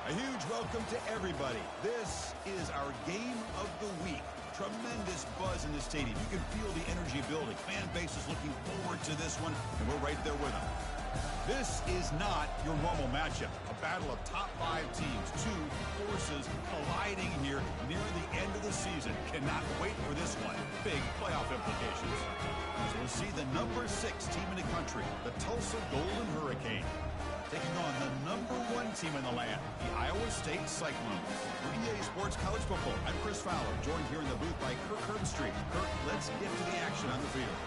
A huge welcome to everybody. This is our game of the week. Tremendous buzz in the stadium. You can feel the energy building. Fan base is looking forward to this one, and we're right there with them. This is not your normal matchup. A battle of top 5 teams, 2 forces colliding here near the end of the season. Cannot wait for this one. Big playoff implications. So we'll see the number 6 team in the country, the Tulsa Golden Hurricane, taking on the number 1 team in the land, the Iowa State Cyclones. For EA Sports College Football, I'm Chris Fowler, joined here in the booth by Kirk Herbstreit. Kirk, let's get to the action on the field.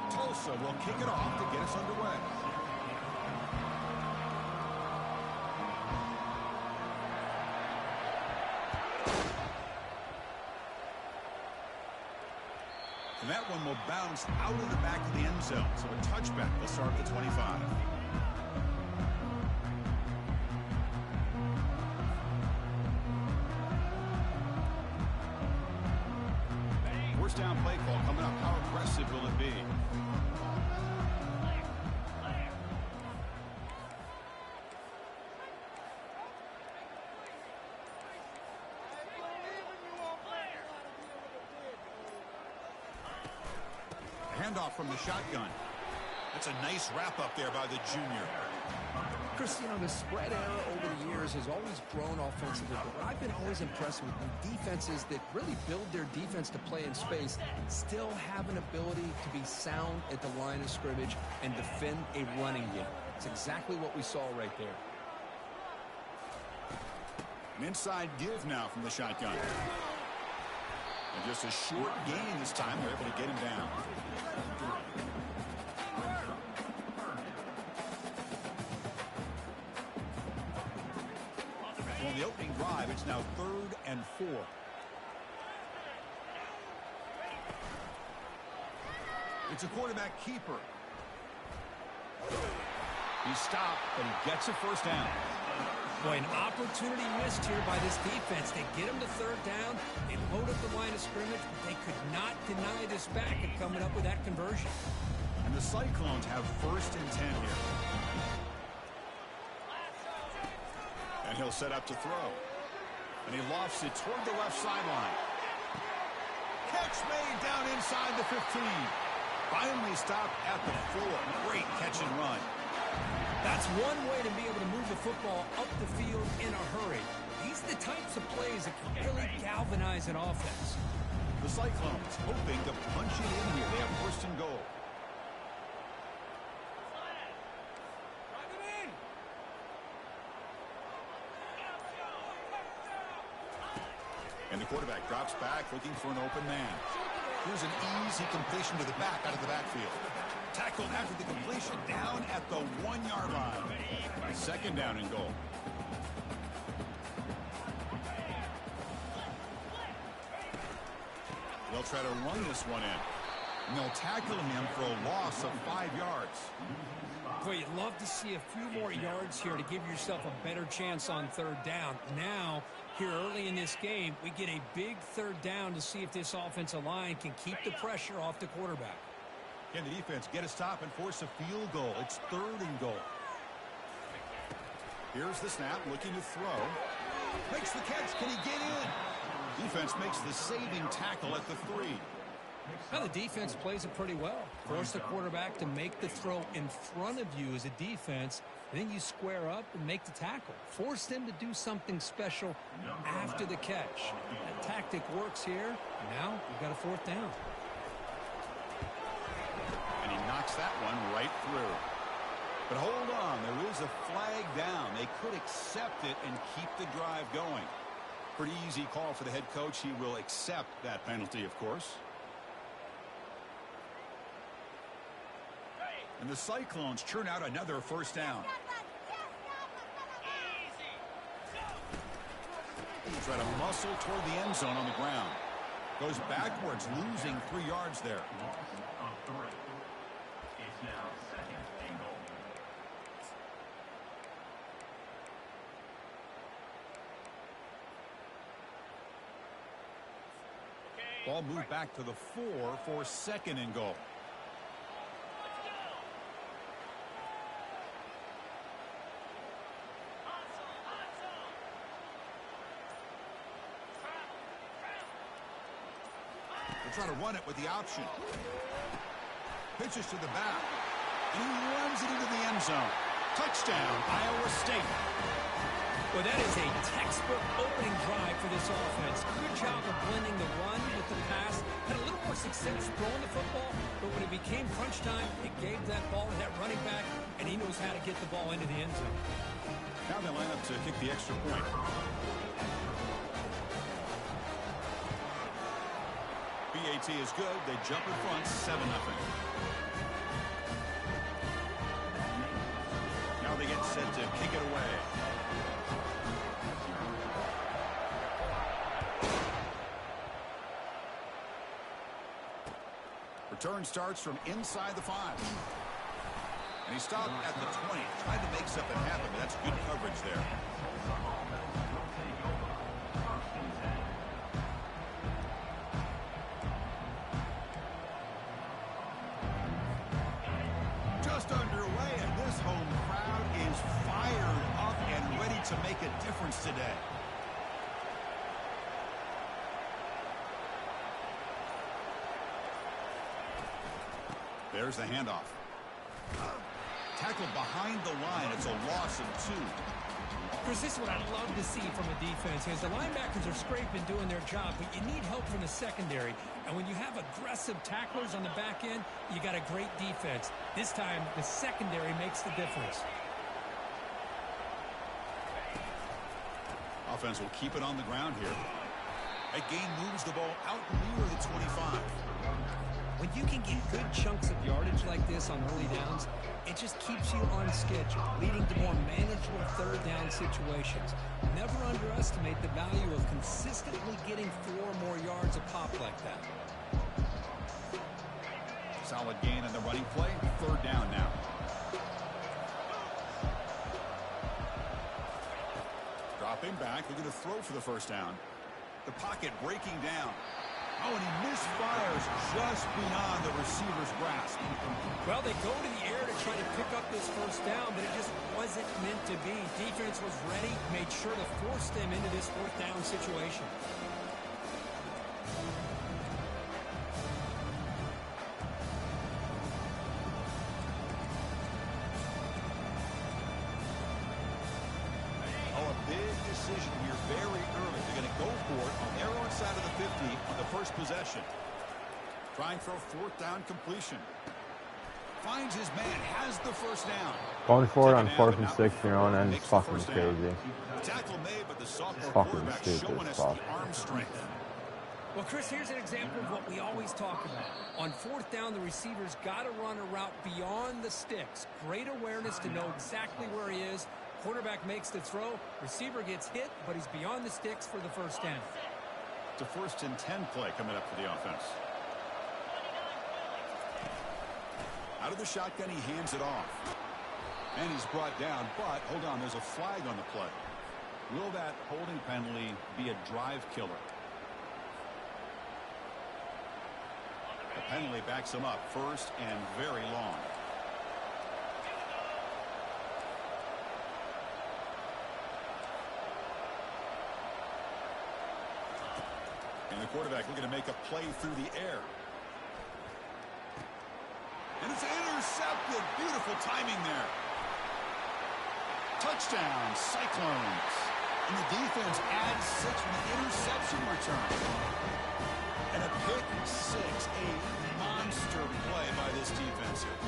Tulsa will kick it off to get us underway. And that one will bounce out of the back of the end zone. So a touchback will start at the 25. First down play call coming up. How aggressive will it be? Handoff from the shotgun. That's a nice wrap up there by the junior. Chris, you know, the spread era over the years has always grown offensively, but what I've been always impressed with defenses that really build their defense to play in space still have an ability to be sound at the line of scrimmage and defend a running game. It's exactly what we saw right there. An inside give now from the shotgun. And just a short gain this time. They're able to get him down. On the opening drive, it's now 3rd and 4. It's a quarterback keeper. He stopped, but he gets a first down. Boy, an opportunity missed here by this defense. They get him to 3rd down. They load up the line of scrimmage, but they could not deny this back of coming up with that conversion. And the Cyclones have 1st and 10 here. And he'll set up to throw. And he lofts it toward the left sideline. Catch made down inside the 15. Finally stopped at the 4. Great catch and run. That's one way to be able to move the football up the field in a hurry. These are the types of plays that can really galvanize an offense. The Cyclones hoping to punch it in here. They have 1st and goal. And the quarterback drops back looking for an open man. Here's an easy completion to the back out of the backfield. Tackled after the completion down at the 1-yard line. 2nd down and goal. They'll try to run this one in. And they'll tackle him for a loss of 5 yards. Boy, you'd love to see a few more yards here to give yourself a better chance on 3rd down. Now, here early in this game, we get a big 3rd down to see if this offensive line can keep the pressure off the quarterback. Can the defense get a stop and force a field goal? It's 3rd and goal. Here's the snap, looking to throw. Makes the catch. Can he get in? Defense makes the saving tackle at the 3. Now the defense plays it pretty well. Force the quarterback to make the throw in front of you as a defense. And then you square up and make the tackle. Force them to do something special after the catch. That tactic works here. Now we've got a 4th down. And he knocks that one right through. But hold on, there is a flag down. They could accept it and keep the drive going. Pretty easy call for the head coach. He will accept that penalty, of course. And the Cyclones churn out another 1st down. Try to muscle toward the end zone on the ground. Goes backwards, losing 3 yards there. It's now 2nd and goal. Ball moved back to the 4 for 2nd and goal. They'll try to run it with the option. Pitches to the back. And he runs it into the end zone. Touchdown, Iowa State. Well, that is a textbook opening drive for this offense. Good job of blending the run with the pass. Had a little more success throwing the football, but when it became crunch time, it gave that ball to that running back, and he knows how to get the ball into the end zone. Now they line up to kick the extra point. BAT is good. They jump in front, 7-0. Now they get set to kick it away. Return starts from inside the 5. And he stopped at the 20. Tried to make something happen, but that's good coverage there. Just underway, and this home crowd is fired up and ready to make a difference today. There's the handoff. Tackled behind the line. It's a loss of 2. Chris, this is what I love to see from a defense. As the linebackers are scraping, doing their job, but you need help from the secondary. And when you have aggressive tacklers on the back end, you got a great defense. This time, the secondary makes the difference. Offense will keep it on the ground here. That gain moves the ball out near the 25. When you can get good chunks of yardage like this on early downs, it just keeps you on schedule, leading to more manageable third down situations. Never underestimate the value of consistently getting 4 more yards a pop like that. Solid gain on the running play. 3rd down now. Dropping back, looking to throw for the 1st down. The pocket breaking down. Oh, and he misfires just beyond the receiver's grasp. Well, they go to the air to try to pick up this 1st down, but it just wasn't meant to be. Defense was ready, made sure to force them into this 4th down situation. Oh, a big decision here very early. They're going to go for it on their own side of the 50 on the 1st possession. Trying for a 4th down completion. Finds his man, has the 1st down. Going for it on 4th and 6 in your own end is fucking crazy. Tackle made, but the sophomore quarterback showing us the arm strength. Well, Chris, here's an example of what we always talk about. On 4th down, the receiver's got to run a route beyond the sticks. Great awareness to know exactly where he is. Quarterback makes the throw. Receiver gets hit, but he's beyond the sticks for the 1st down. It's a 1st and 10 play coming up for the offense. Out of the shotgun, he hands it off. And he's brought down, but hold on, there's a flag on the play. Will that holding penalty be a drive killer? The penalty backs him up, 1st and very long. And the quarterback looking to make a play through the air. And it's intercepted. Beautiful timing there. Touchdown, Cyclones. And the defense adds 6 with the interception return. And a pick 6, a monster play by this defense here.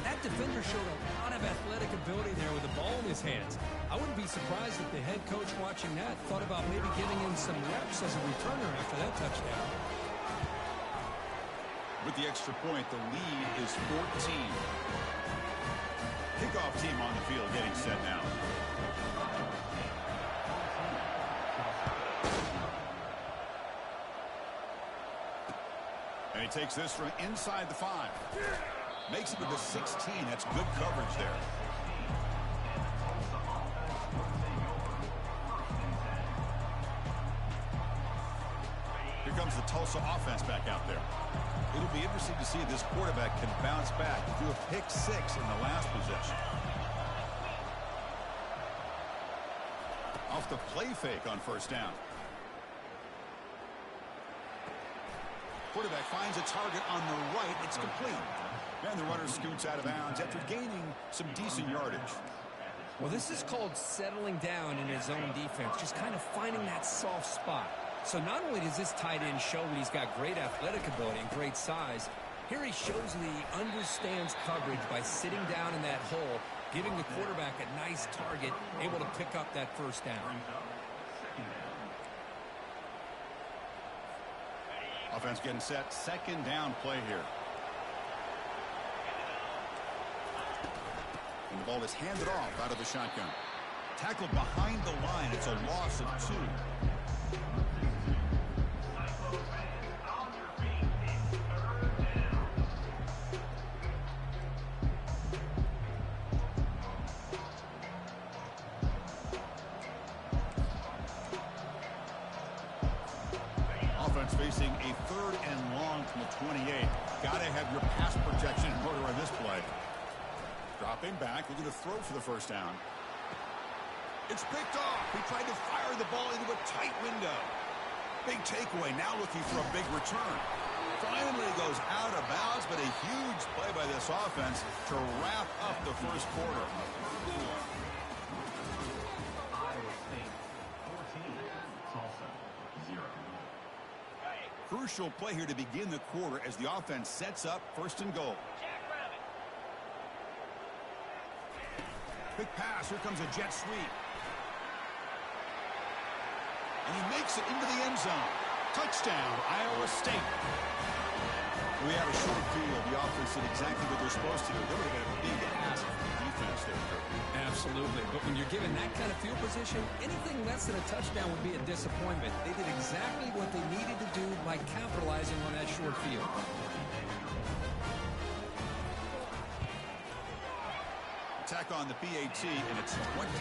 That defender showed a lot of athletic ability there with the ball in his hands. I wouldn't be surprised if the head coach watching that thought about maybe giving him some reps as a returner after that touchdown. With the extra point, the lead is 14. Kickoff team on the field getting set now. And he takes this from inside the 5. Makes it to the 16. That's good coverage there. Here comes the toss. Tulsa offense back out there. It'll be interesting to see if this quarterback can bounce back. Do a pick 6 in the last possession. Off the play fake on first down. Quarterback finds a target on the right. It's complete. And the runner scoots out of bounds after gaining some decent yardage. Well, this is called settling down in his own defense, just kind of finding that soft spot. So not only does this tight end show that he's got great athletic ability and great size, here he shows that he understands coverage by sitting down in that hole, giving the quarterback a nice target, able to pick up that first down. Offense getting set. Second down play here. And the ball is handed off out of the shotgun. Tackled behind the line. It's a loss of 2. Offense facing a 3rd and long from the 28. Got to have your pass protection in order on this play. Dropping back, looking to throw for the first down. It's picked off. He tried to fire the ball into a tight window. Big takeaway, now looking for a big return. Finally goes out of bounds, but a huge play by this offense to wrap up the first quarter. Iowa State 14, Tulsa 0. Crucial play here to begin the quarter as the offense sets up 1st and goal. Quick pass. Here comes a jet sweep. And he makes it into the end zone. Touchdown, Iowa State. We have a short field. The offense did exactly what they're supposed to do. They would have got a big ask from the defense there. Absolutely. But when you're given that kind of field position, anything less than a touchdown would be a disappointment. They did exactly what they needed to do by capitalizing on that short field. Attack on the PAT, and it's 21-0.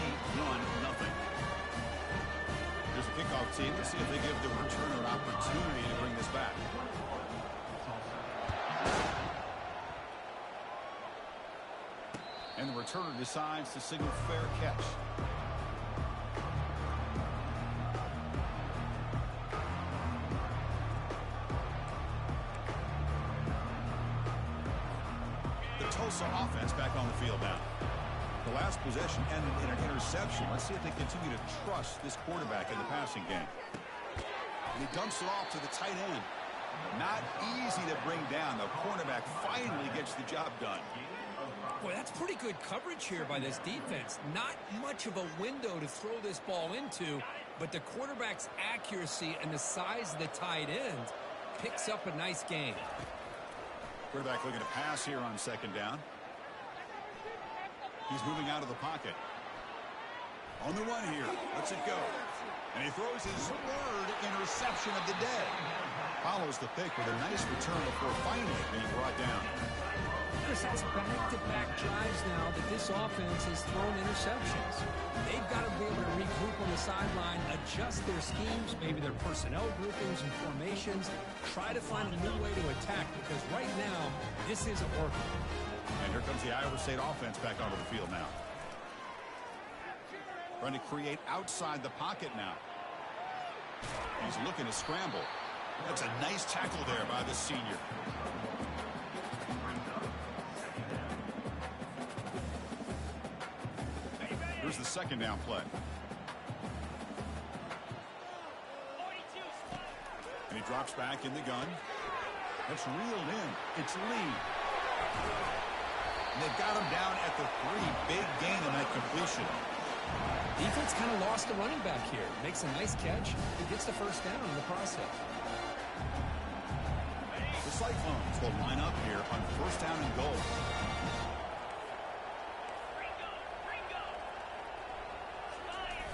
There's a kickoff team. Let's see if they give the returner an opportunity to bring this back. And the returner decides to signal fair catch. The Tulsa offense back on the field now. The last possession ended in an interception. Let's see if they continue to trust this quarterback in the passing game. And he dumps it off to the tight end. Not easy to bring down. The cornerback finally gets the job done. Boy, that's pretty good coverage here by this defense. Not much of a window to throw this ball into, but the quarterback's accuracy and the size of the tight end picks up a nice gain. Quarterback looking to pass here on 2nd down. He's moving out of the pocket. On the run here. Lets it go. And he throws his 3rd interception of the day. Follows the pick with a nice return before finally being brought down. Chris, that's back-to-back drives now that this offense has thrown interceptions. They've got to be able to regroup on the sideline, adjust their schemes, maybe their personnel groupings and formations, try to find a new way to attack, because right now, this isn't working. And here comes the Iowa State offense back onto the field now. Trying to create outside the pocket now. He's looking to scramble. That's a nice tackle there by the senior. Here's the 2nd down play. And he drops back in the gun. That's reeled in. It's Lee. And they've got him down at the 3. Big gain on that completion. Defense kind of lost the running back here. Makes a nice catch. He gets the first down in the process. The Cyclones will line up here on 1st down and goal.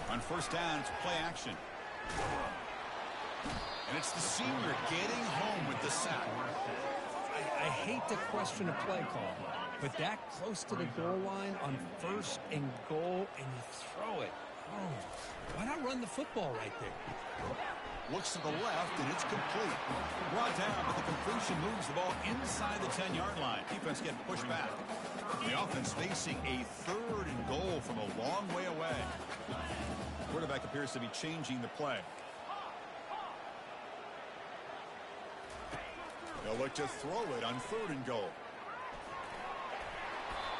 On 1st down, it's play action. And it's the senior getting home with the sack. I hate to question a play call, but that close to the goal line on 1st and goal, and you throw it. Oh, why not run the football right there? Looks to the left, and it's complete. Brought down, but the completion moves the ball inside the 10-yard line. Defense getting pushed back. The offense facing a 3rd and goal from a long way away. Quarterback appears to be changing the play. They'll look to throw it on 3rd and goal.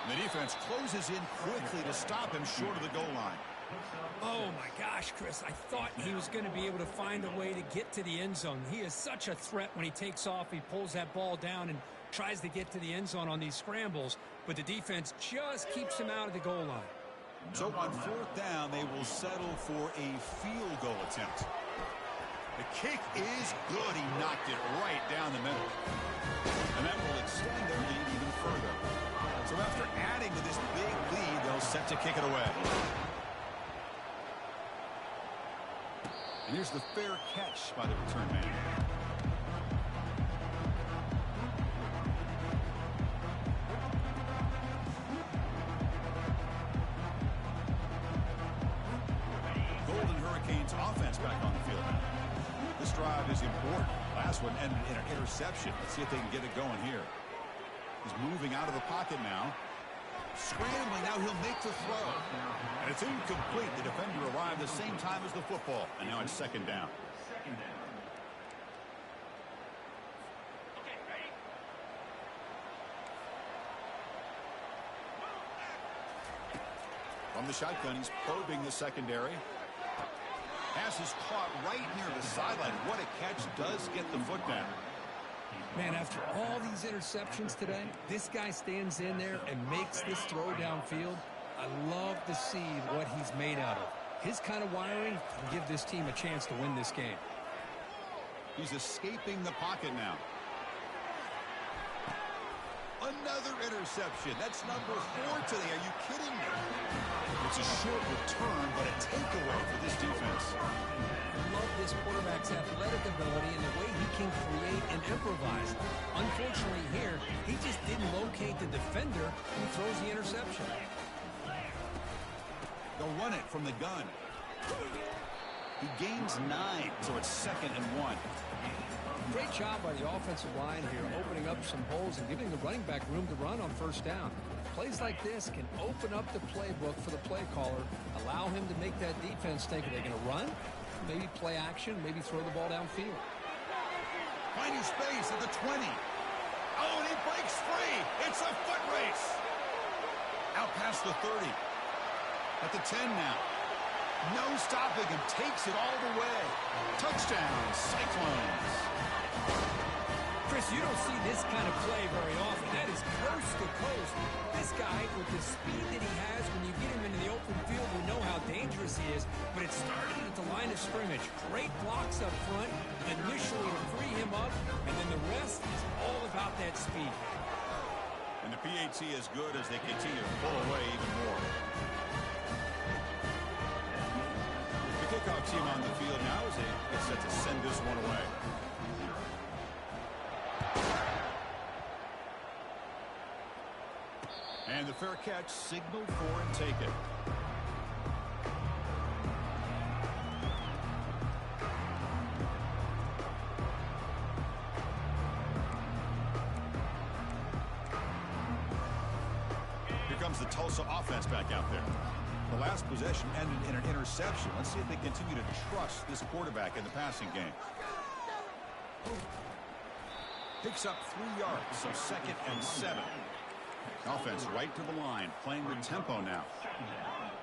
And the defense closes in quickly to stop him short of the goal line. Oh, my gosh, Chris. I thought he was going to be able to find a way to get to the end zone. He is such a threat when he takes off. He pulls that ball down and tries to get to the end zone on these scrambles, but the defense just keeps him out of the goal line. So on 4th down, they will settle for a field goal attempt. The kick is good. He knocked it right down the middle. And that will extend their lead even further. So after adding to this big lead, they'll set to kick it away. And here's the fair catch by the return man. Golden Hurricanes offense back on the field now. This drive is important. Last one ended in an interception. Let's see if they can get it going here. He's moving out of the pocket now. Scrambling, now he'll make the throw. And it's incomplete. The defender arrived the same time as the football. And now it's 2nd down. From the shotgun, he's probing the secondary. Pass is caught right near the sideline. What a catch. Does get the foot down. Man, after all these interceptions today, this guy stands in there and makes this throw downfield. I love to see what he's made out of. His kind of wiring can give this team a chance to win this game. He's escaping the pocket now. Another interception. That's number 4 today. Are you kidding me? It's a short return, but a takeaway for this defense. I love this quarterback's athletic ability and the way he can create and improvise. Unfortunately here, he just didn't locate the defender who throws the interception. They'll run it from the gun. He gains 9, so it's 2nd and 1. Great job by the offensive line here, opening up some holes and giving the running back room to run on 1st down. Plays like this can open up the playbook for the play caller, allow him to make that defense think, are they going to run? Maybe play action, maybe throw the ball downfield. Finding space at the 20. Oh, and he breaks free. It's a foot race. Out past the 30. At the 10 now. No stopping him. Takes it all the way. Touchdown, Cyclones. Chris, you don't see this kind of play very often. That is coast to coast. This guy, with the speed that he has, when you get him into the open field, we know how dangerous he is. But it started at the line of scrimmage. Great blocks up front, initially to free him up, and then the rest is all about that speed. And the PAT is good as they continue to pull away even more. The kickoff team on the field now as they get set to send this one away. And the fair catch signaled for and taken. Here comes the Tulsa offense back out there. The last possession ended in an interception. Let's see if they continue to trust this quarterback in the passing game. Picks up 3 yards, so 2nd and 7. Offense right to the line, playing with tempo now.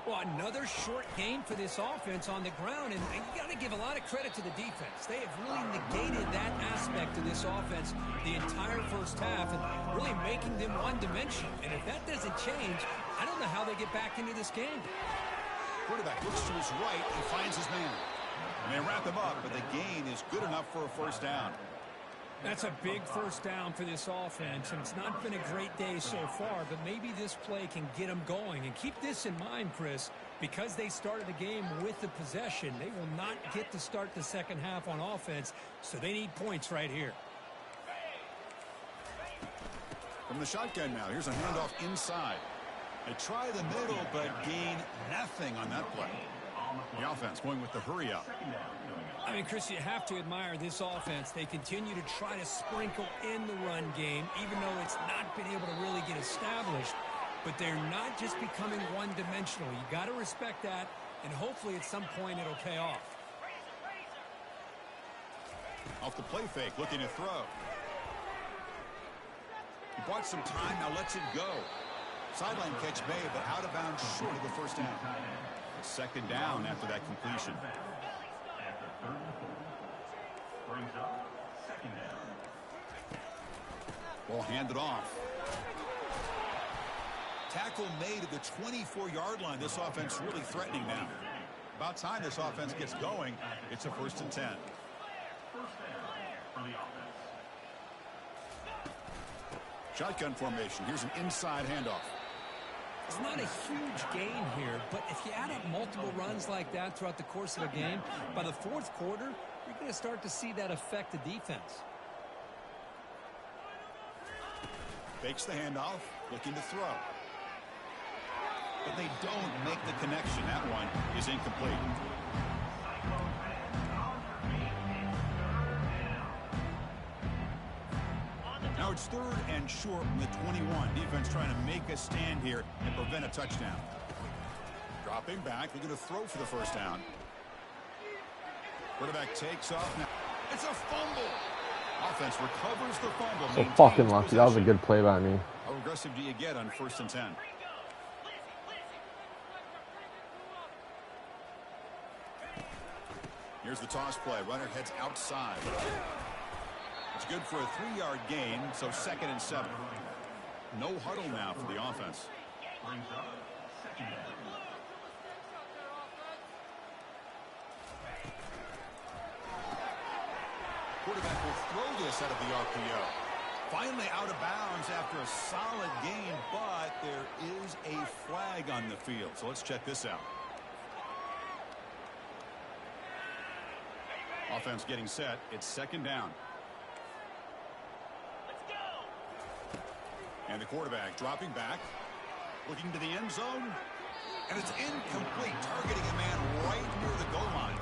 Well, another short gain for this offense on the ground, and you got to give a lot of credit to the defense. They have really negated that aspect of this offense the entire 1st half and really making them one-dimensional. And if that doesn't change, I don't know how they get back into this game. Quarterback looks to his right and finds his man. And they wrap him up, but the gain is good enough for a 1st down. That's a big 1st down for this offense, and it's not been a great day so far, but maybe this play can get them going. And keep this in mind, Chris, because they started the game with the possession, they will not get to start the 2nd half on offense, so they need points right here. From the shotgun now, here's a handoff inside. They try the middle, but gain nothing on that play. The offense going with the hurry up. I mean, Chris, you have to admire this offense. They continue to try to sprinkle in the run game, even though it's not been able to really get established. But they're not just becoming one-dimensional. You got to respect that, and hopefully at some point it'll pay off. Off the play fake, looking to throw. He bought some time, now lets it go. Sideline catch made, but out of bounds short of the first down. Second down after that completion. Brings up second down. Ball handed off. Tackle made at the 24-yard line. This offense really threatening now. About time this offense gets going. It's a 1st and 10. First down for the offense. Shotgun formation. Here's an inside handoff. It's not a huge gain here, but if you add up multiple runs like that throughout the course of a game, by the 4th quarter, you're going to start to see that affect the defense. Fakes the handoff, looking to throw. But they don't make the connection. That one is incomplete. Now it's 3rd and short from the 21. Defense trying to make a stand here and prevent a touchdown. Dropping back, looking to throw for the first down. Quarterback takes off now. It's a fumble. Offense recovers the fumble. So fucking lucky. That was a good play by me. How aggressive do you get on 1st and 10? Here's the toss play. Runner heads outside. It's good for a 3-yard gain, so 2nd and 7. No huddle now for the offense. Brings up second down. Quarterback will throw this out of the RPO. Finally out of bounds after a solid gain, but there is a flag on the field. So let's check this out. Offense getting set. It's 2nd down. And the quarterback dropping back, looking to the end zone, and it's incomplete, targeting a man right near the goal line.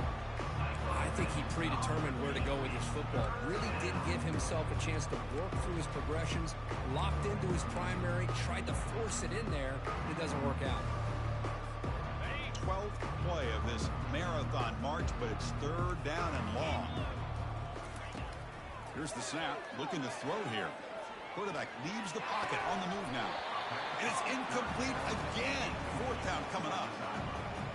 I think he predetermined where to go with his football. Really did give himself a chance to work through his progressions, locked into his primary, tried to force it in there, but it doesn't work out. 12th play of this marathon march, but it's 3rd down and long. Here's the snap, looking to throw here. Quarterback leaves the pocket, on the move now. And it's incomplete again. 4th down coming up.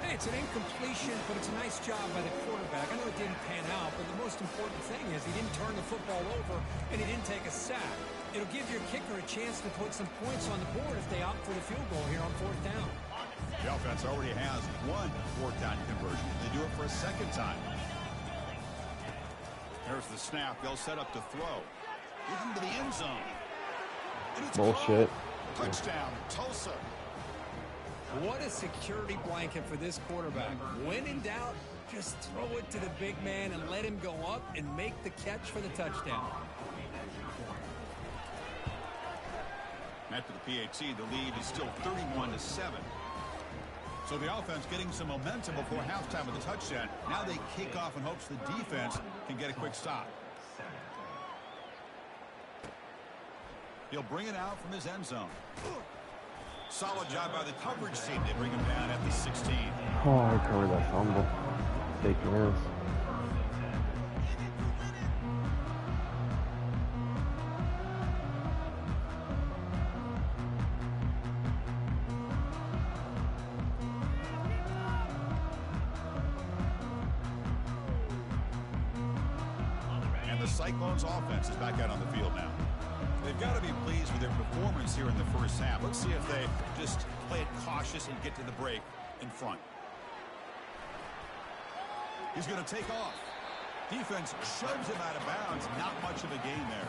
Hey, it's an incompletion, but it's a nice job by the quarterback. I know it didn't pan out, but the most important thing is he didn't turn the football over and he didn't take a sack. It'll give your kicker a chance to put some points on the board if they opt for the field goal here on 4th down. The offense already has 1 4th down conversion. They do it for a 2nd time. There's the snap. They'll set up to throw. Get into the end zone. And it's Bullshit. caught. Touchdown, Tulsa. What a security blanket for this quarterback. When in doubt, just throw it to the big man and let him go up and make the catch for the touchdown. After the PAT, the lead is still 31-7. So the offense getting some momentum before halftime with the touchdown. Now they kick off in hopes the defense can get a quick stop. He'll bring it out from his end zone. Solid job by the coverage team. They bring him down at the 16. Oh, I covered that fumble. Fake news. And the Cyclones offense is back out on the field now. They've got to be pleased with their performance here in the first half. Let's see if they just play it cautious and get to the break in front. He's going to take off. Defense shoves him out of bounds. Not much of a gain there.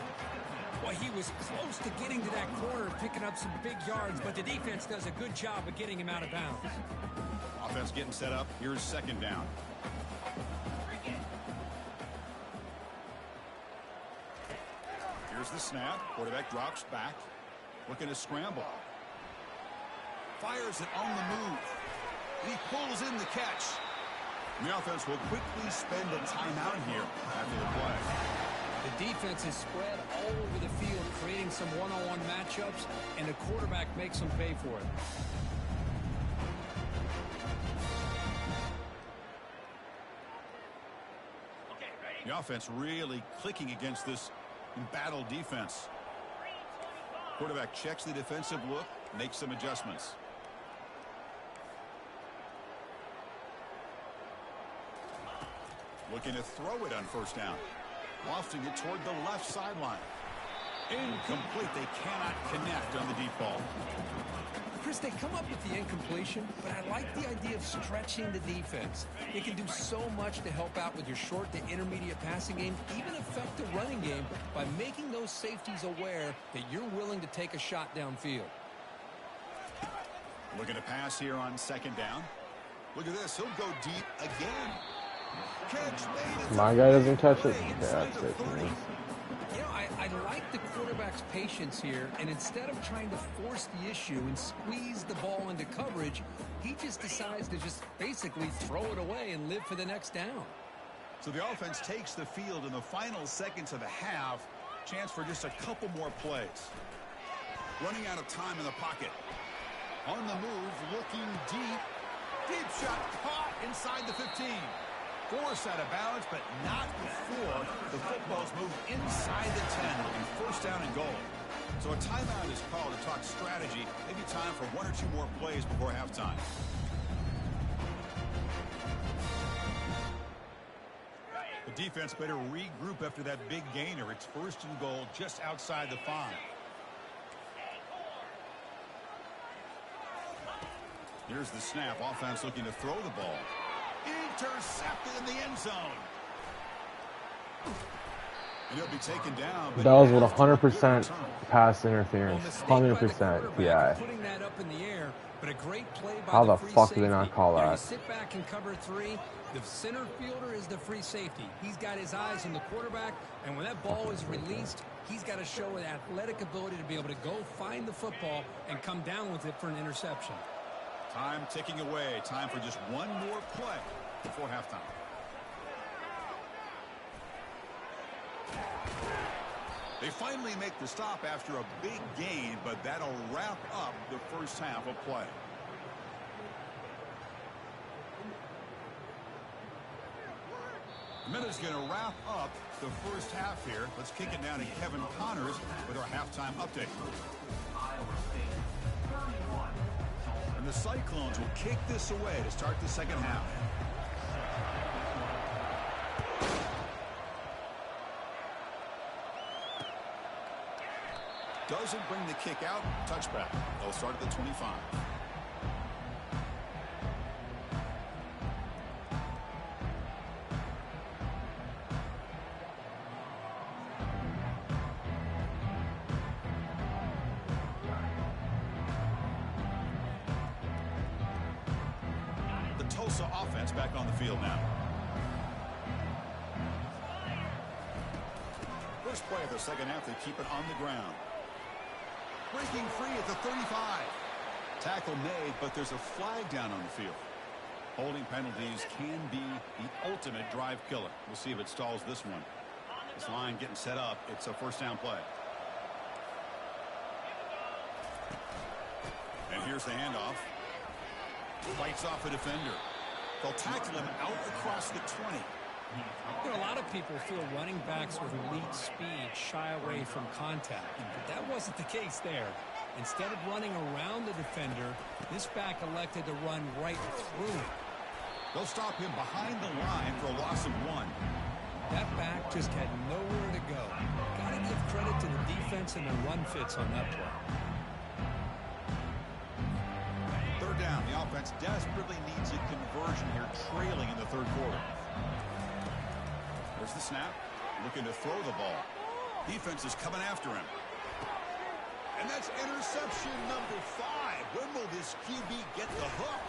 Well, he was close to getting to that corner and picking up some big yards, but the defense does a good job of getting him out of bounds. Offense getting set up. Here's 2nd down. Here's the snap. Quarterback drops back. Looking to scramble. Fires it on the move. And he pulls in the catch. The offense will quickly spend a timeout here after the play. The defense is spread all over the field, creating some one-on-one matchups, and the quarterback makes them pay for it. The offense really clicking against this embattled defense. Quarterback checks the defensive look, makes some adjustments. Looking to throw it on first down. Lofting it toward the left sideline. Incomplete. They cannot connect on the deep ball. Chris, they come up with the incompletion, but I like the idea of stretching the defense. It can do so much to help out with your short to intermediate passing game, even affect the running game by making those safeties aware that you're willing to take a shot downfield. Looking to pass here on second down. Look at this. He'll go deep again. Catch made. My guy doesn't catch it. Yeah, that's it. You know, I like the quarterback's patience here, and instead of trying to force the issue and squeeze the ball into coverage, he just decides to just basically throw it away and live for the next down. So the offense takes the field in the final seconds of the half. Chance for just a couple more plays. Running out of time in the pocket. On the move, looking deep. Deep shot caught inside the 15. Force out of bounds, but not before the football's moved inside the 10. It'll be first down and goal. So a timeout is called to talk strategy. Maybe time for one or two more plays before halftime. The defense better regroup after that big gainer. It's first and goal just outside the 5. Here's the snap. Offense looking to throw the ball. Intercepted in the end zone. And he'll be taken down. That was with 100% pass interference. 100% PI. Putting that up in the air, but a great play by How the free fuck safety. did they not call that? You sit back and cover 3. The center fielder is the free safety. He's got his eyes on the quarterback, and when that ball is released, he's got to show an athletic ability to be able to go find the football and come down with it for an interception. Time ticking away. Time for just one more play before halftime. They finally make the stop after a big gain, but that'll wrap up the first half of play. The minute's going to wrap up the first half here. Let's kick it down to Kevin Connors with our halftime update. And the Cyclones will kick this away to start the second half. Doesn't bring the kick out. Touchback. They'll start at the 25. The Tulsa offense back on the field now. First play of the second half, they keep it on the ground. Breaking free at the 35. Tackle made, but there's a flag down on the field. Holding penalties can be the ultimate drive killer. We'll see if it stalls this one. This line getting set up. It's a first down play. And here's the handoff. Fights off a defender. They'll tackle him out across the 20. You know, a lot of people feel running backs with elite speed shy away from contact, but that wasn't the case there. Instead of running around the defender, this back elected to run right through him. They'll stop him behind the line for a loss of 1. That back just had nowhere to go. Got to give credit to the defense and the run fits on that play. Third down. The offense desperately needs a conversion here, trailing in the third quarter. There's the snap. Looking to throw the ball. Defense is coming after him. And that's interception number 5. When will this QB get the hook?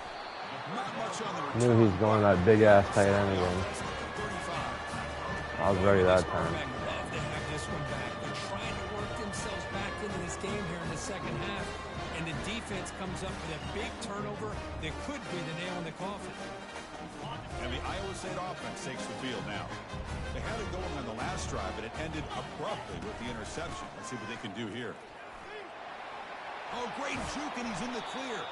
Not much on the return. Knew he's going that big-ass tight end again. I was ready that time. Love to have this one back. They're trying to work themselves back into this game here in the second half. And the defense comes up with a big turnover that could be the nail in the coffin. And the Iowa State offense takes the field now. They had it going on the last drive, but it ended abruptly with the interception. Let's see what they can do here. Oh, great juke, and he's in the clear.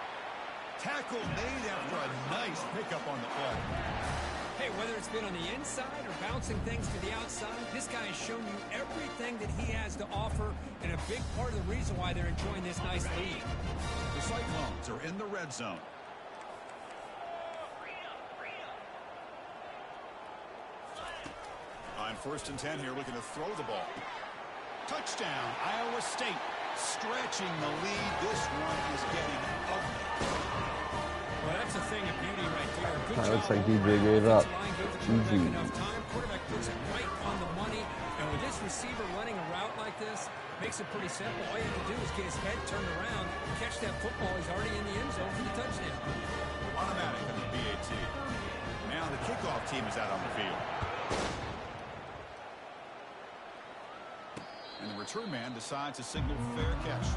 Tackle made after a nice pickup on the play. Hey, whether it's been on the inside or bouncing things to the outside, this guy has shown you everything that he has to offer, and a big part of the reason why they're enjoying this nice lead. The Cyclones are in the red zone. On 1st and 10 here, looking to throw the ball. Touchdown, Iowa State. Stretching the lead. This one is getting ugly. Well, that's a thing of beauty right there. Good That job. looks like DJ gave up. Easy. Enough time. Quarterback puts it right on the money. And with this receiver running a route like this, makes it pretty simple. All you have to do is get his head turned around, catch that football. He's already in the end zone for the touchdown. Automatic on the BAT. Now the kickoff team is out on the field. And the return man decides to signal fair catch.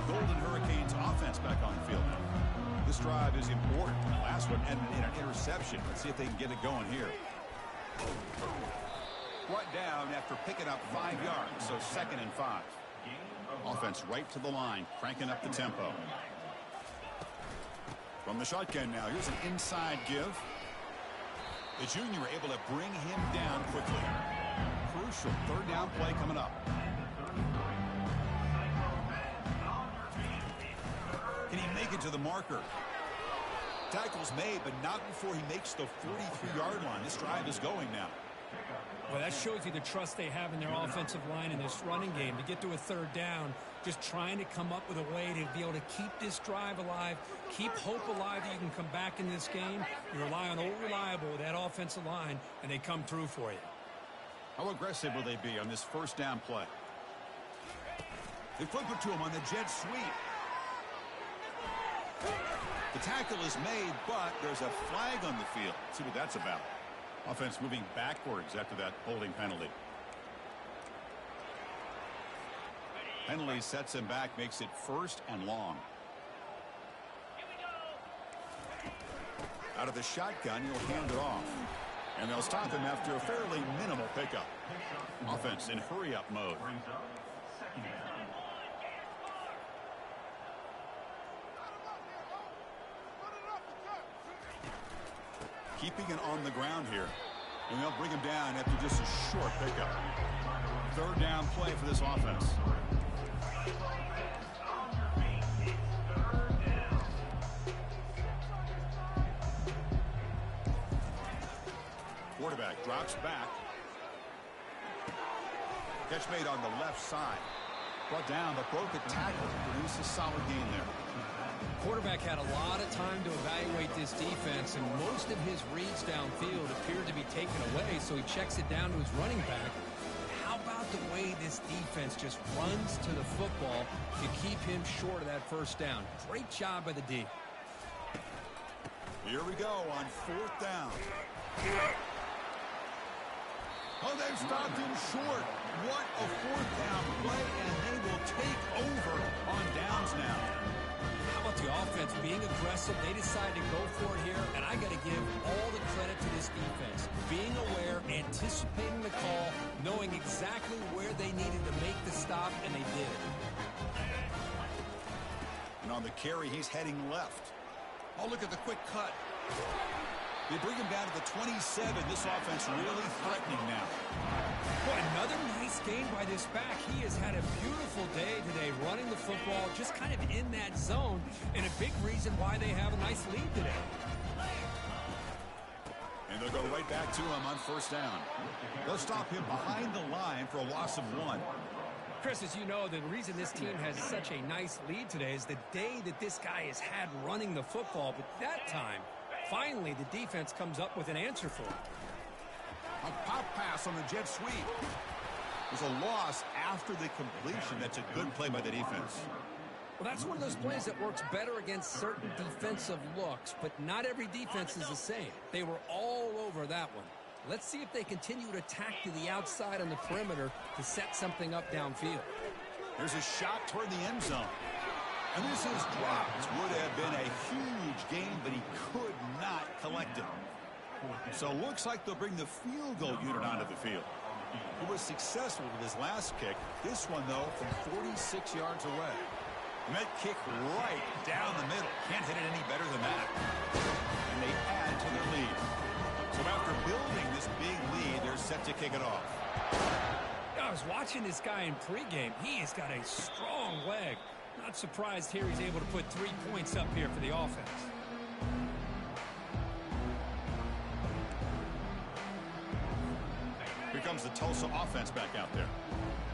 Golden Hurricanes offense back on the field now. This drive is important. The last one ended in an interception. Let's see if they can get it going here. Brought down after picking up 5 yards, so 2nd and 5. Offense right to the line, cranking up the tempo. From the shotgun now, here's an inside give. The junior able to bring him down quickly. Crucial 3rd down play coming up. Can he make it to the marker? Tackle's made, but not before he makes the 43-yard line. This drive is going now. Well, that shows you the trust they have in their offensive line in this running game. To get to a 3rd down, just trying to come up with a way to be able to keep this drive alive, keep hope alive that you can come back in this game. You rely on Old Reliable with that offensive line, and they come through for you. How aggressive will they be on this 1st down play? They flip it to him on the jet sweep. The tackle is made, but there's a flag on the field. Let's see what that's about. Offense moving backwards after that holding penalty. Penalty sets him back, makes it 1st and long. Out of the shotgun, he'll hand it off. And they'll stop him after a fairly minimal pickup. Offense in hurry-up mode. Keeping it on the ground here. And they'll bring him down after just a short pickup. 3rd down play for this offense. Quarterback drops back. Catch made on the left side. Brought down, but broke a tackle. Produced a solid gain there. Quarterback had a lot of time to evaluate this defense, and most of his reads downfield appeared to be taken away, so he checks it down to his running back. How about the way this defense just runs to the football to keep him short of that 1st down? Great job by the D. Here we go on 4th down. Oh, they've stopped him short. What a 4th down play, and they will take over on downs now. How about the offense being aggressive? They decide to go for it here, and I got to give all the credit to this defense. Being aware, anticipating the call, knowing exactly where they needed to make the stop, and they did it. And on the carry, he's heading left. Oh, look at the quick cut. They bring him down to the 27. This offense really threatening now. Boy, another nice game by this back. He has had a beautiful day today running the football, just kind of in that zone, and a big reason why they have a nice lead today. And they'll go right back to him on 1st down. They'll stop him behind the line for a loss of 1. Chris, as you know, the reason this team has such a nice lead today is the day that this guy has had running the football. But that time, finally, the defense comes up with an answer for it. A pop pass on the jet sweep. There's a loss after the completion. That's a good play by the defense. Well, that's one of those plays that works better against certain defensive looks, but not every defense is the same. They were all over that one. Let's see if they continue to attack to the outside on the perimeter to set something up downfield. Here's a shot toward the end zone. And this is dropped. Would have been a huge gain, but he could not collect it. So looks like they'll bring the field goal unit onto the field. He was successful with his last kick. This one, though, from 46 yards away. And that kick right down the middle. Can't hit it any better than that. And they add to their lead. So after building this big lead, they're set to kick it off. I was watching this guy in pregame. He has got a strong leg. Not surprised here he's able to put 3 points up here for the offense. Here comes the Tulsa offense back out there.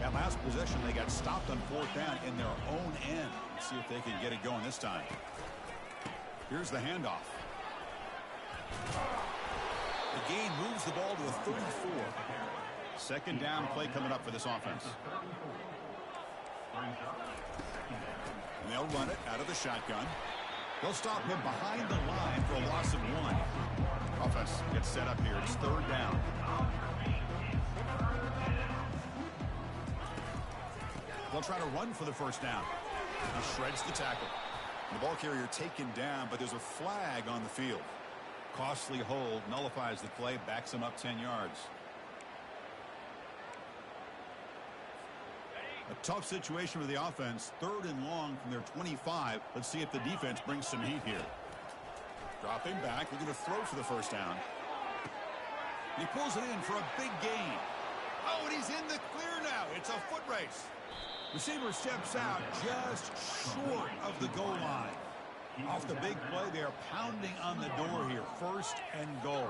That last possession, they got stopped on 4th down in their own end. Let's see if they can get it going this time. Here's the handoff. The gain moves the ball to a 34. Second down play coming up for this offense. And they'll run it out of the shotgun. They'll stop him behind the line for a loss of 1. Offense gets set up here. It's 3rd down. They'll try to run for the 1st down. He shreds the tackle. The ball carrier taken down, but there's a flag on the field. Costly hold nullifies the play, backs him up 10 yards. A tough situation for the offense. 3rd and long from their 25. Let's see if the defense brings some heat here. Dropping back, looking to throw for the 1st down. He pulls it in for a big gain. Oh, and he's in the clear now. It's a foot race. Receiver steps out just short of the goal line. Off the big play, they're pounding on the door here. 1st and goal.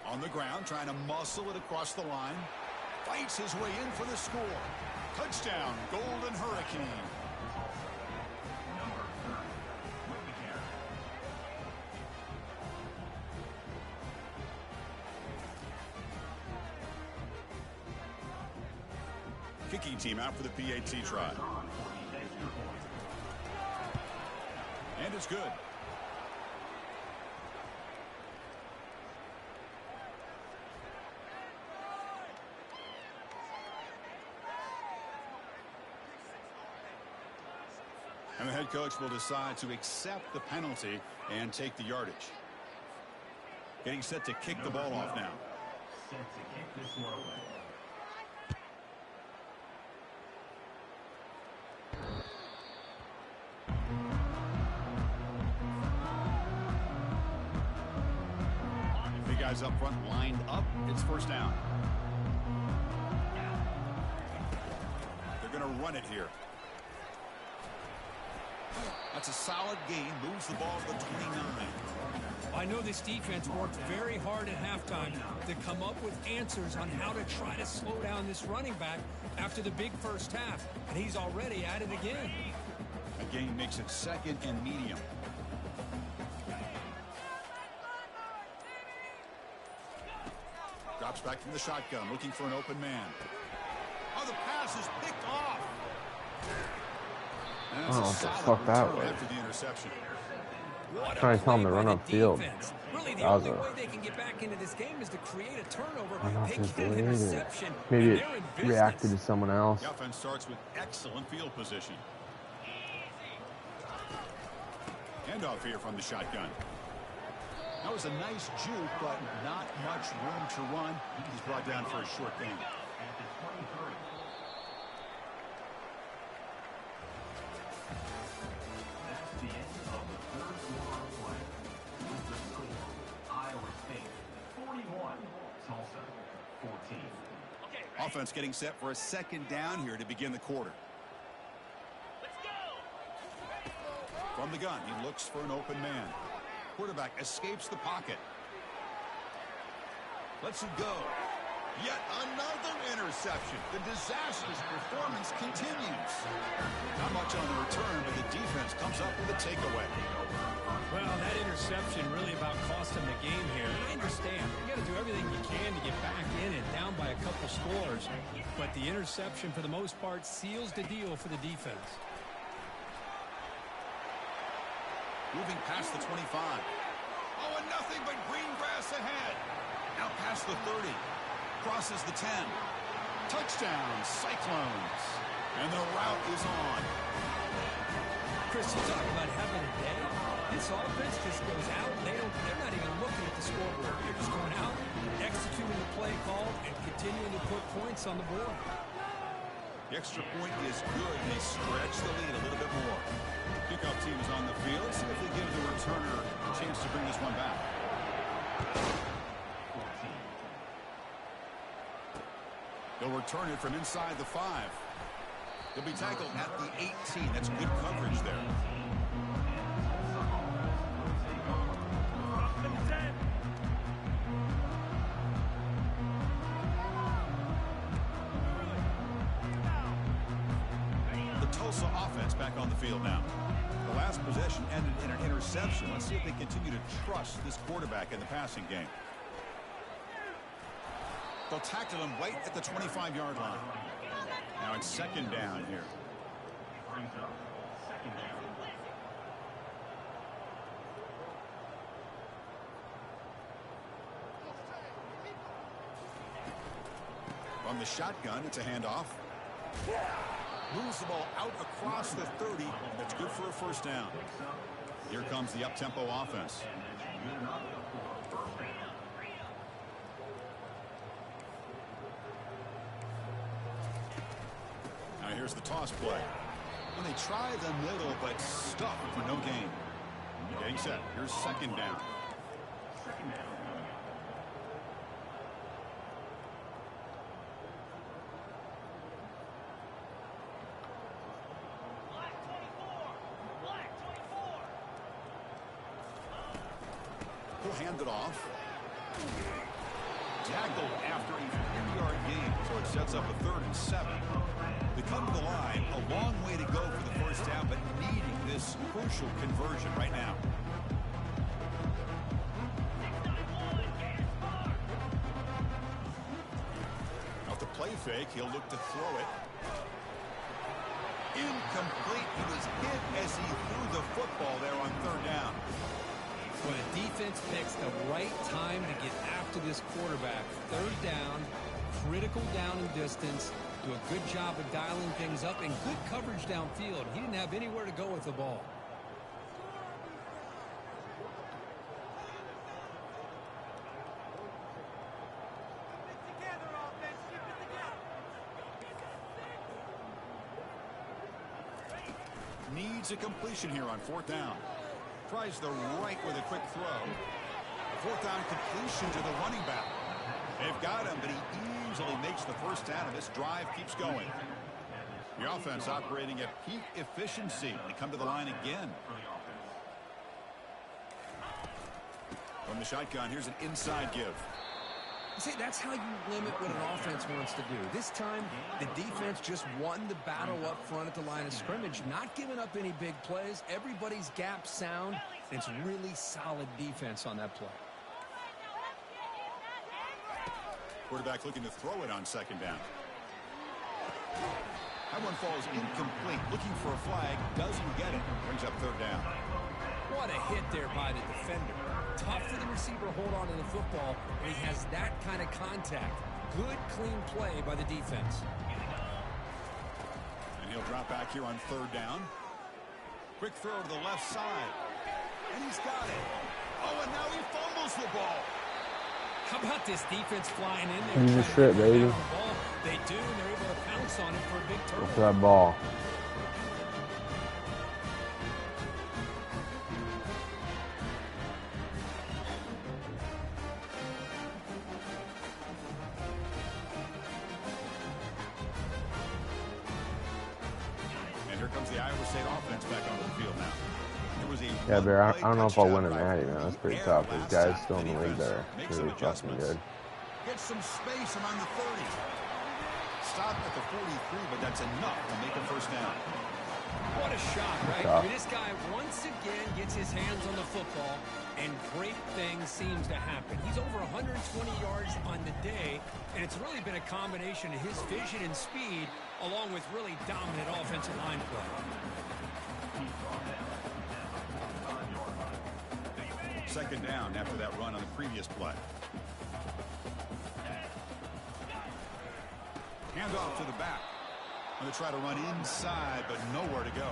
On the ground, trying to muscle it across the line. Fights his way in for the score. Touchdown, Golden Hurricane. Kicking team out for the PAT try. And it's good. And the head coach will decide to accept the penalty and take the yardage. Getting set to kick the ball off now. Set to kick this one away. Guys up front lined up. It's 1st down. They're going to run it here. That's a solid gain. Moves the ball to the 29. I know this defense worked very hard at halftime to come up with answers on how to try to slow down this running back after the big 1st half. And he's already at it again. A gain makes it 2nd and medium. Drops back from the shotgun, looking for an open man. Oh, the pass is picked off. Fuck that way. After the interception. Trying to tell him to run upfield. Really, the only way they can get back into this game is to create a turnover. They get an interception. Maybe it reacted to someone else. The offense starts with excellent field position. Handoff here from the shotgun. That was a nice juke, but not much room to run. He's brought down for a short gain. At the 23. That's the end of the 3rd quarter of play. With the score, Iowa State 41, Tulsa 14. Offense getting set for a 2nd down here to begin the quarter. From the gun, he looks for an open man. Quarterback escapes the pocket. Lets it go. Yet another interception. The disastrous performance continues. Not much on the return, but the defense comes up with a takeaway. Well, that interception really about cost him the game here. And I understand. You got to do everything you can to get back in and down by a couple scores. But the interception, for the most part, seals the deal for the defense. Moving past the 25. Oh, and nothing but green grass ahead. Out past the 30. Crosses the 10. Touchdown, Cyclones. And the route is on. Chris, you talk about having a day. This offense just goes out. They're not even looking at the scoreboard. They're just going out, executing the play call, and continuing to put points on the board. The extra point is good. They stretch the lead a little bit more. Kickoff team is on the field. See if they give the returner a chance to bring this one back. They'll return it from inside the 5. He'll be tackled at the 18. That's good coverage there. The Tulsa offense back on the field now. The last possession ended in an interception. Let's see if they continue to trust this quarterback in the passing game. They'll tackle him right at the 25-yard line. Now it's second down here. From the shotgun, it's a handoff. Moves the ball out across the 30. That's good for a first down. Here comes the up-tempo offense. Now here's the toss play. When they try the middle, but stuck for no gain. Getting set. Here's second down. He'll hand it off. Tackled after a 3-yard gain, so it sets up a 3rd and 7. They come to the line, a long way to go for the first down, but needing this crucial conversion right now. Off the play fake, he'll look to throw it. Incomplete. He was hit as he threw the football there on 3rd down. When a defense picks the right time to get after this quarterback, 3rd down, critical down and distance, do a good job of dialing things up, and good coverage downfield. He didn't have anywhere to go with the ball. Needs a completion here on 4th down. Tries the right with a quick throw. A 4th down completion to the running back. They've got him, but he easily makes the first down, and this drive keeps going. The offense operating at peak efficiency. They come to the line again. From the shotgun, here's an inside give. See, that's how you limit what an offense wants to do. This time, the defense just won the battle up front at the line of scrimmage, not giving up any big plays. Everybody's gap sound, and it's really solid defense on that play. Quarterback looking to throw it on 2nd down. That one falls incomplete. Looking for a flag. Doesn't get it. Brings up 3rd down. What a hit there by the defender. Tough for the receiver to hold on to the football when he has that kind of contact. Good, clean play by the defense. And he'll drop back here on 3rd down. Quick throw to the left side. And he's got it. Oh, and now he fumbles the ball. How about this defense flying in there? Use your shit, baby. They do, and they're able to pounce on it for a big Go turnover. for that ball. And here comes the Iowa State offense back onto the field now. There was a Yeah, Bear, I don't know if I'll win a touchdown natty, man. That's pretty tough. These guys still in the league that are really fucking good. Gets some space around the 30. Stop at the 43, but that's enough to make a first down. What a shot, right? Tough. I mean, this guy once again gets his hands on the football, and great things seems to happen. He's over 120 yards on the day, and it's really been a combination of his vision and speed, along with really dominant offensive line play. Second down after that run on the previous play. Hand off to the back. Going to try to run inside, but nowhere to go.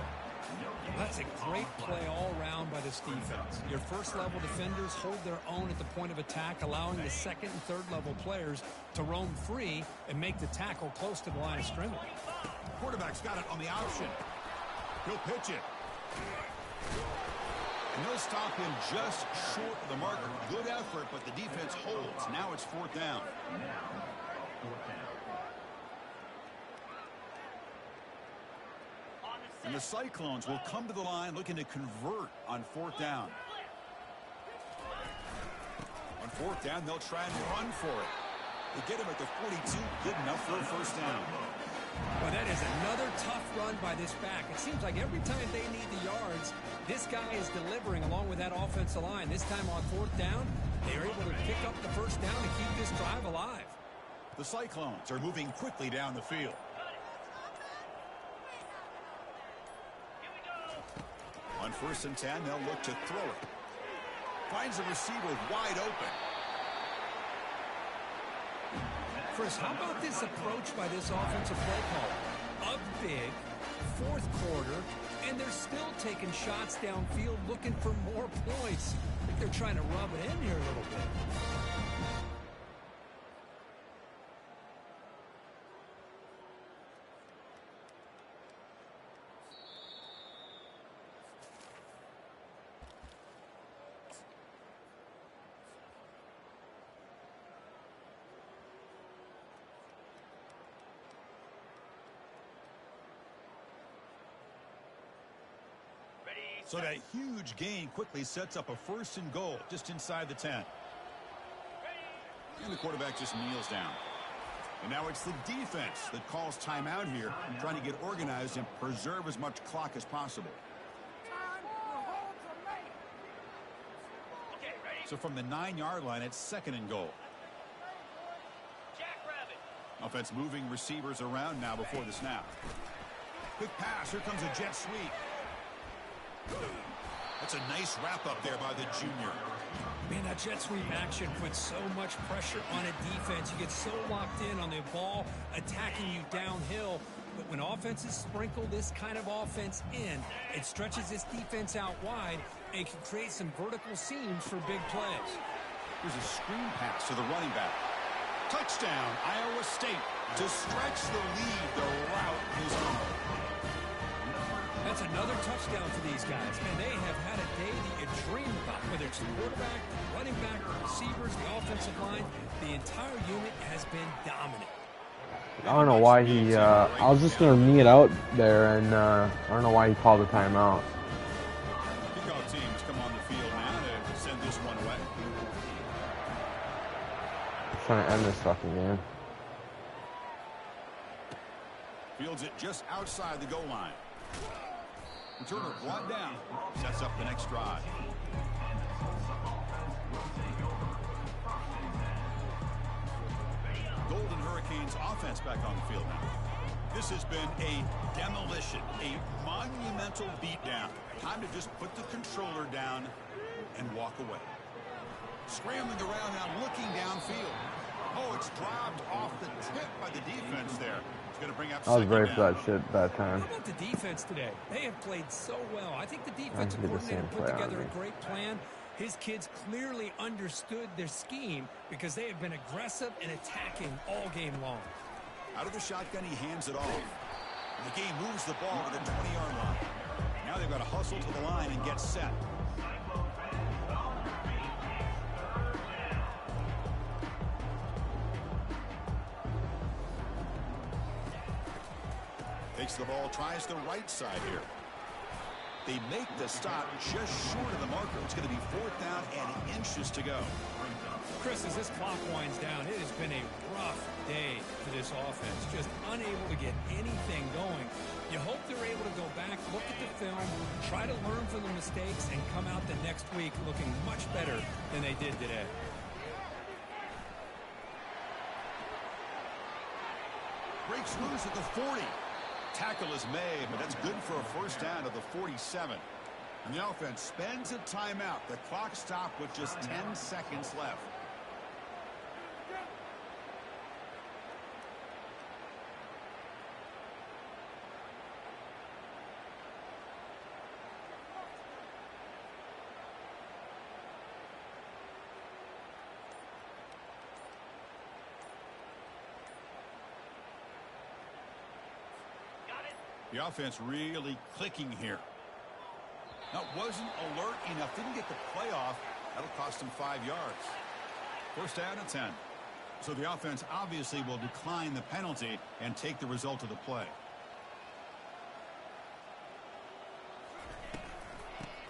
That's a great play all around by this defense. Your first-level defenders hold their own at the point of attack, allowing the second and third-level players to roam free and make the tackle close to the line of scrimmage. Quarterback's got it on the option. He'll pitch it. And they'll stop him just short of the marker. Good effort, but the defense holds. Now it's fourth down. And the Cyclones will come to the line looking to convert on fourth down. On fourth down, they'll try and run for it. They get him at the 42, good enough for a first down. Well, that is another tough run by this back. It seems like every time they need the yards, this guy is delivering along with that offensive line. This time on fourth down, they're able to pick up the first down and keep this drive alive. The Cyclones are moving quickly down the field. On first and 10, they'll look to throw it. Finds the receiver wide open. Chris, how about this approach by this offensive play caller? Up big, fourth quarter, and they're still taking shots downfield looking for more points. I think they're trying to rub it in here a little bit. So that huge gain quickly sets up a first and goal just inside the 10. And the quarterback just kneels down. And now it's the defense that calls timeout here, trying to get organized and preserve as much clock as possible. So from the 9-yard line, it's second and goal. Offense moving receivers around now before the snap. Quick pass. Here comes a jet sweep. That's a nice wrap up there by the junior. Man, that jet sweep action puts so much pressure on a defense. You get so locked in on the ball attacking you downhill. But when offenses sprinkle this kind of offense in, it stretches this defense out wide and can create some vertical seams for big plays. Here's a screen pass to the running back. Touchdown, Iowa State. To stretch the lead, the route is on. That's another touchdown for these guys. Man, they have had a day that you dream about, whether it's the quarterback, the running back, the receivers, the offensive line. The entire unit has been dominant. I don't know why he, I was just going to knee it out there, and I don't know why he called the timeout. Kickoff teams come on the field now to send this one away. Trying to end this fucking game. Fields it just outside the goal line. Returner brought down. Sets up the next drive. Golden Hurricanes offense back on the field now. This has been a demolition, a monumental beatdown. Time to just put the controller down and walk away. Scrambling around now, looking downfield. Oh, it's dropped off the tip by the defense there. It's going to bring up I was ready down. for that shit that time. How about the defense today? They have played so well. I think the defensive coordinator put together a great plan. His kids clearly understood their scheme because they have been aggressive and attacking all game long. Out of the shotgun, he hands it off. And the game moves the ball to the 20-yard line. Now they've got to hustle to the line and get set. Takes the ball, tries the right side here. They make the stop just short of the marker. It's going to be fourth down and inches to go. Chris, as this clock winds down, it has been a rough day for this offense. Just unable to get anything going. You hope they're able to go back, look at the film, try to learn from the mistakes, and come out the next week looking much better than they did today. Breaks loose at the 40. Tackle is made, but that's good for a first down at the 47. And the offense spends a timeout. The clock stopped with just 10 seconds left. The offense really clicking here. Now, wasn't alert enough. Didn't get the play off. That'll cost him 5 yards. First down and 10. So the offense obviously will decline the penalty and take the result of the play.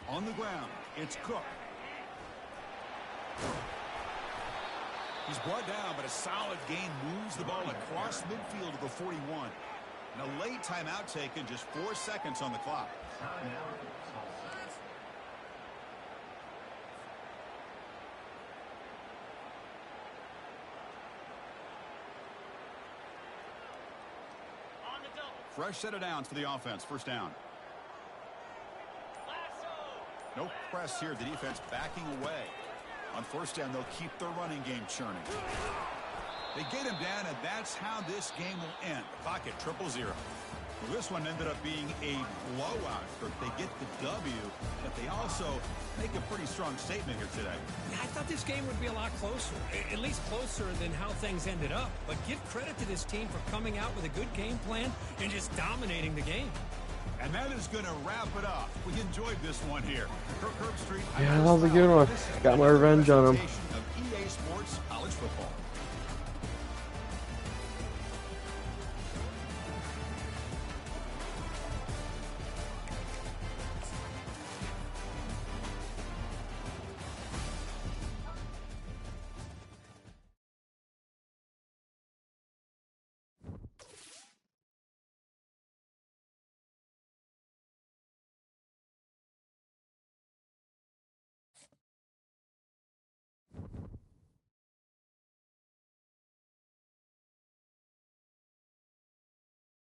On the ground, it's Cook. He's brought down, but a solid gain moves the ball across midfield to the 41. And a late timeout taken, just 4 seconds on the clock. Fresh set of downs for the offense. First down. No press here. The defense backing away. On first down, they'll keep their running game churning. They get him down, and that's how this game will end. The clock at 0-0. Well, this one ended up being a blowout. They get the W, but they also make a pretty strong statement here today. Yeah, I thought this game would be a lot closer, at least closer than how things ended up. But give credit to this team for coming out with a good game plan and just dominating the game. And that is going to wrap it up. We enjoyed this one here. Kirk Street. Yeah, that was a good one. Got my revenge on him. Of EA Sports College Football.